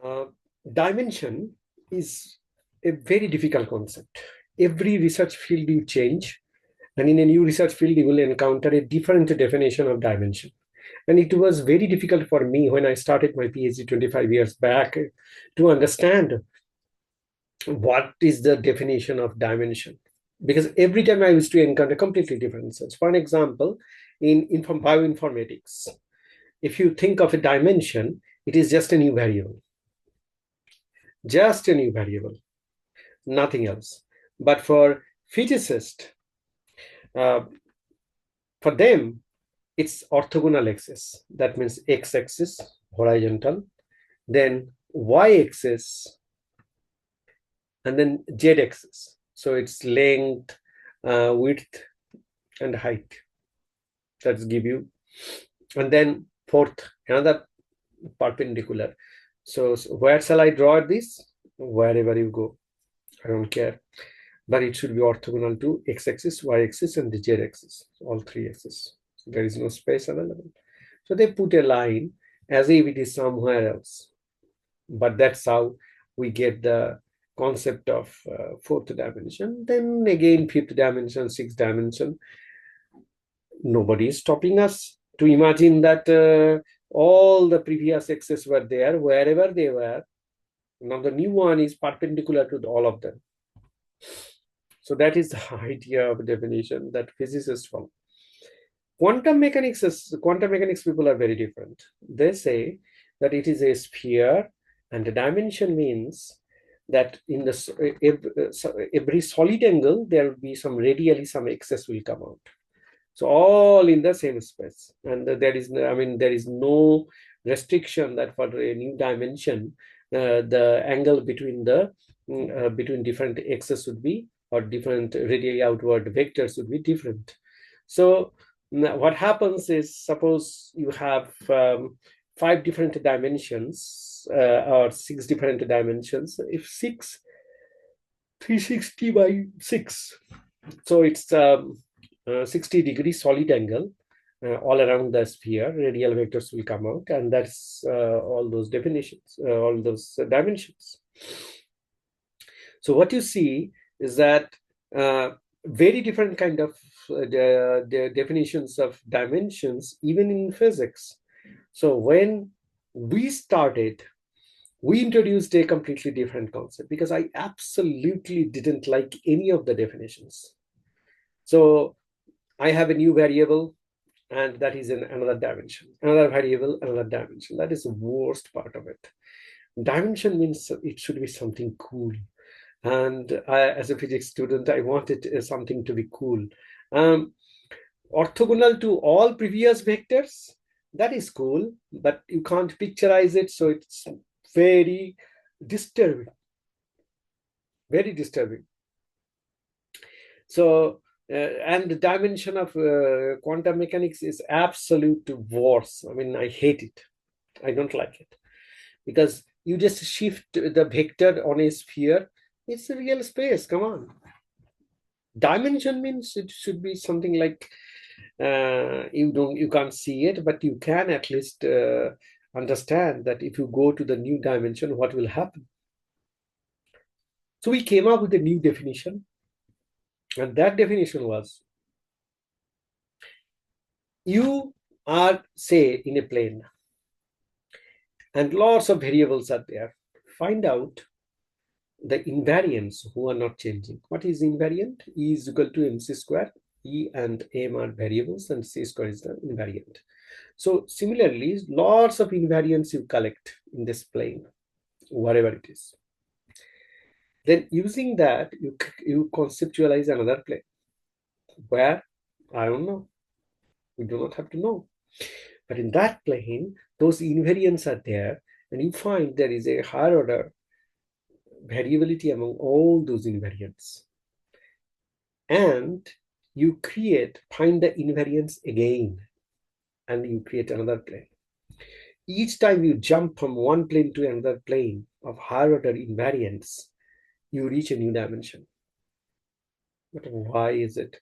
Uh, Dimension is a very difficult concept. Every research field you change, and in a new research field, you will encounter a different definition of dimension. And it was very difficult for me when I started my PhD 25 years back to understand what is the definition of dimension. Because every time I used to encounter completely different sense. For an example, in bioinformatics, if you think of a dimension, it is just a new variable, just a new variable, nothing else. But for physicists, uh, for them, it's orthogonal axis. That means x-axis, horizontal, then y-axis, and then z-axis. So it's length, width, and height. That's give you. And then fourth, another perpendicular. So where shall I draw this? Wherever you go. I don't care. But it should be orthogonal to x-axis, y-axis, and the z-axis, all three axes. So there is no space available. So they put a line as if it is somewhere else. But that's how we get the concept of fourth dimension. Then again, fifth dimension, sixth dimension. Nobody is stopping us to imagine that all the previous axes were there, wherever they were. Now the new one is perpendicular to all of them. So that is the idea of definition that physicists follow. Quantum mechanics people are very different. They say that it is a sphere, and the dimension means that in the every solid angle there will be some radially some excess will come out. So all in the same space, and there is no restriction that for a new dimension the angle between between different axes would be, or different radially outward vectors would be different. So what happens is, suppose you have 5 different dimensions or 6 different dimensions. If 360 by 6, so it's 60-degree solid angle all around the sphere. Radial vectors will come out, and that's all those definitions, all those dimensions. So what you see is that very different kind of the definitions of dimensions, even in physics. So when we started, we introduced a completely different concept, because I absolutely didn't like any of the definitions. So I have a new variable, and that is in another dimension, another variable, another dimension. That is the worst part of it. Dimension means it should be something cool. And as a physics student, I wanted something to be cool. Orthogonal to all previous vectors, that is cool, but you can't picturize it, so it's very disturbing. Very disturbing. So, and the dimension of quantum mechanics is absolute worse. I mean, I hate it. I don't like it, because you just shift the vector on a sphere. It's a real space. Come on. Dimension means it should be something like you can't see it, but you can at least understand that if you go to the new dimension, what will happen. So we came up with a new definition, and that definition was, you are, say, in a plane, and lots of variables are there. Find out the invariants who are not changing. What is invariant? E is equal to mc square. E and m are variables, and c square is the invariant. So similarly, lots of invariants you collect in this plane, whatever it is. Then using that, you conceptualize another plane where, I don't know, we do not have to know. But in that plane, those invariants are there, and you find there is a higher order variability among all those invariants. And you find the invariants again, and you create another plane. Each time you jump from one plane to another plane of higher order invariants, you reach a new dimension. But why is it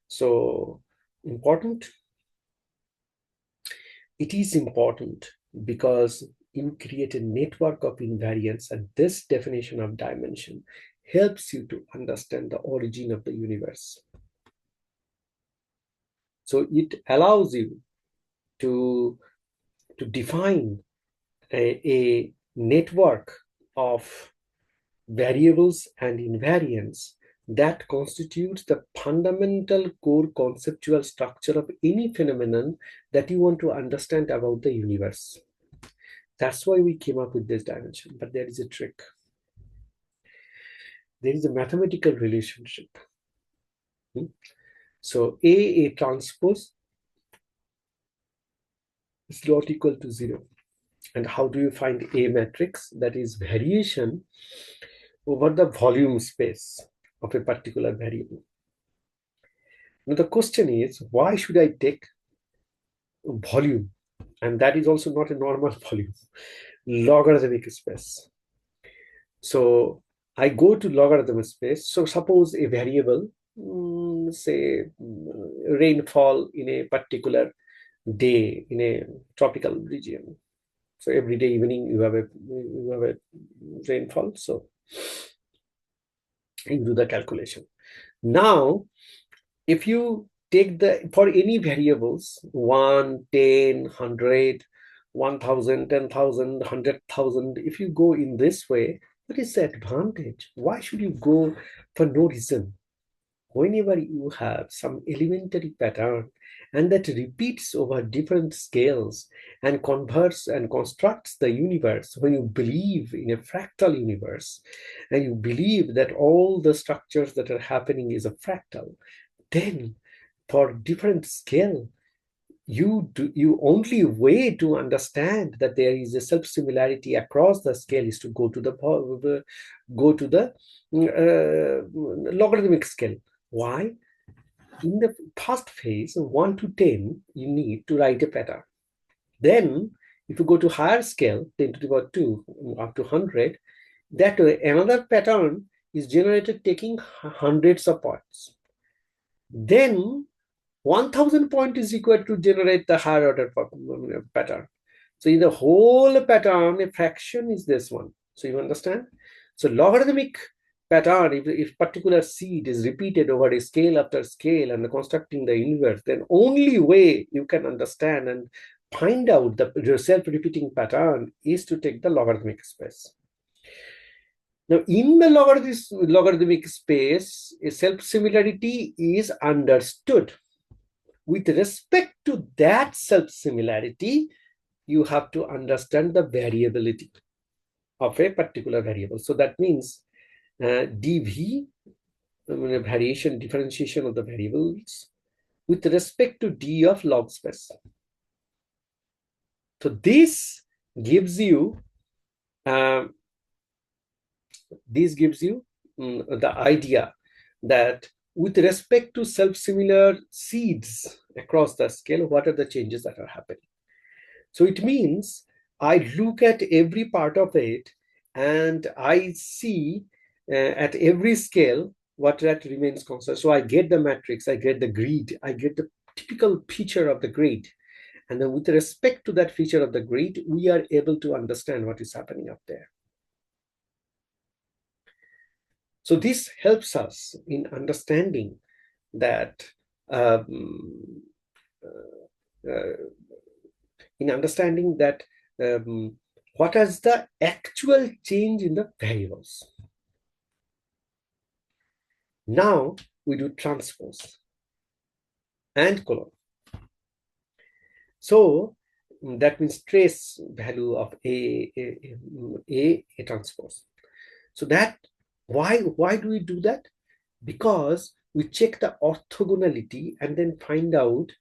so important? It is important because you create a network of invariants, and this definition of dimension helps you to understand the origin of the universe. So it allows you to define a network of variables and invariants that constitutes the fundamental core conceptual structure of any phenomenon that you want to understand about the universe. That's why we came up with this dimension. But there is a trick. There is a mathematical relationship. So A transpose is not equal to 0. And how do you find A matrix? That is variation over the volume space of a particular variable. Now the question is, why should I take volume? And that is also not a normal volume, logarithmic space. So I go to logarithm space. So suppose a variable, say rainfall in a particular day in a tropical region. So every day evening you have a rainfall. So you do the calculation. Now, if you take for any variables 1, 10, 100, 1000, 10,000, 100,000, if you go in this way, what is the advantage? Why should you go for no reason? Whenever you have some elementary pattern and that repeats over different scales and converts and constructs the universe, when you believe in a fractal universe and you believe that all the structures that are happening is a fractal, then for different scale, you only way to understand that there is a self-similarity across the scale is to go to the logarithmic scale. Why? In the first phase, 1 to 10, you need to write a pattern. Then, if you go to higher scale, 10 to the power 2, up to 100, that way another pattern is generated taking hundreds of points. Then 1000 point is required to generate the higher order pattern. So in the whole pattern, a fraction is this one. So you understand? So logarithmic pattern, if particular seed is repeated over a scale after scale and constructing the universe, then only way you can understand and find out the self-repeating pattern is to take the logarithmic space. Now, in the logarithmic space, a self-similarity is understood. With respect to that self-similarity, you have to understand the variability of a particular variable. So that means dv, variation, differentiation of the variables with respect to d of log space. So this gives you the idea that with respect to self-similar seeds across the scale, what are the changes that are happening? So it means I look at every part of it and I see at every scale what that remains constant. So I get the matrix, I get the grid, I get the typical feature of the grid. And then with respect to that feature of the grid, we are able to understand what is happening up there. So this helps us in understanding that what is the actual change in the variables. Now we do transpose and colon. So that means trace value of a transpose. So that why do we do that? Because we check the orthogonality and then find out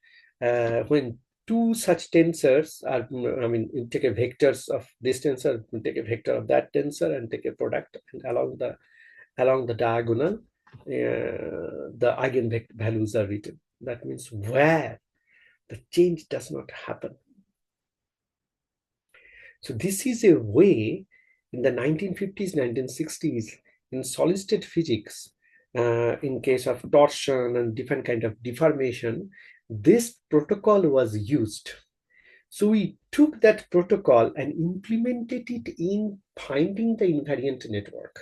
when two such tensors are, you take a vectors of this tensor, you take a vector of that tensor and take a product, and along the diagonal, the eigenvector values are written. That means where the change does not happen. So this is a way in the 1950s, 1960s, in solid state physics, in case of torsion and different kind of deformation, this protocol was used. So we took that protocol and implemented it in finding the invariant network.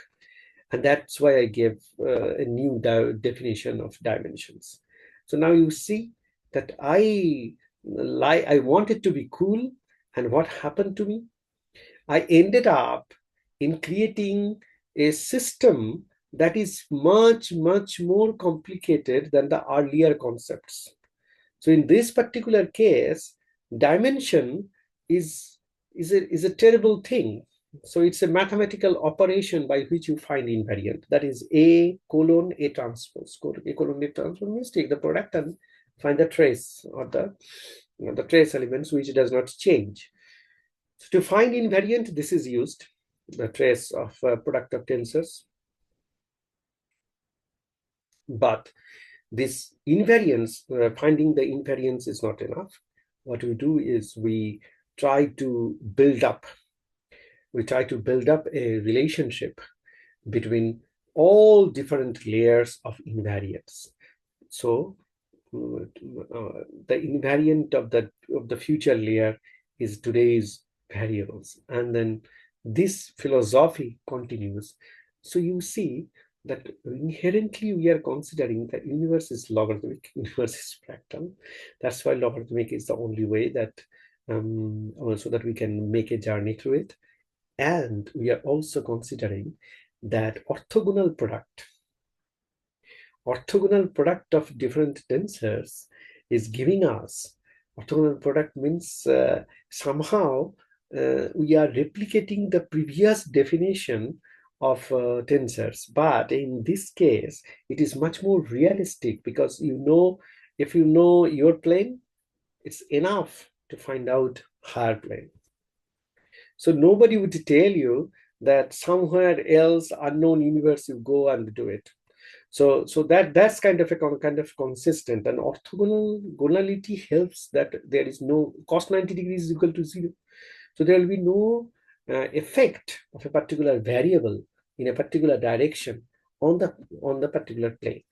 And that's why I gave a new definition of dimensions. So now you see that I wanted to be cool, and what happened to me? I ended up in creating a system that is much, much more complicated than the earlier concepts. So in this particular case, dimension is, is a terrible thing. So it's a mathematical operation by which you find invariant. That is A colon A transpose. A colon A transpose means take the product and find the trace, or the trace elements which does not change. So to find invariant, this is used, the trace of product of tensors. But this invariance, finding the invariance is not enough. What we do is we try to build up a relationship between all different layers of invariance. So the invariant of the future layer is today's variables, and then this philosophy continues. So you see that inherently we are considering that universe is logarithmic, universe is fractal. That's why logarithmic is the only way that also that we can make a journey through it. And we are also considering that orthogonal product of different tensors is giving us, orthogonal product means somehow we are replicating the previous definition of tensors, but in this case it is much more realistic, because if you know your plane, it's enough to find out higher plane. So nobody would tell you that somewhere else unknown universe you go and do it. So that's kind of consistent, and orthogonality helps that there is no cos 90 degrees is equal to 0. So there will be no effect of a particular variable in a particular direction on the particular plane.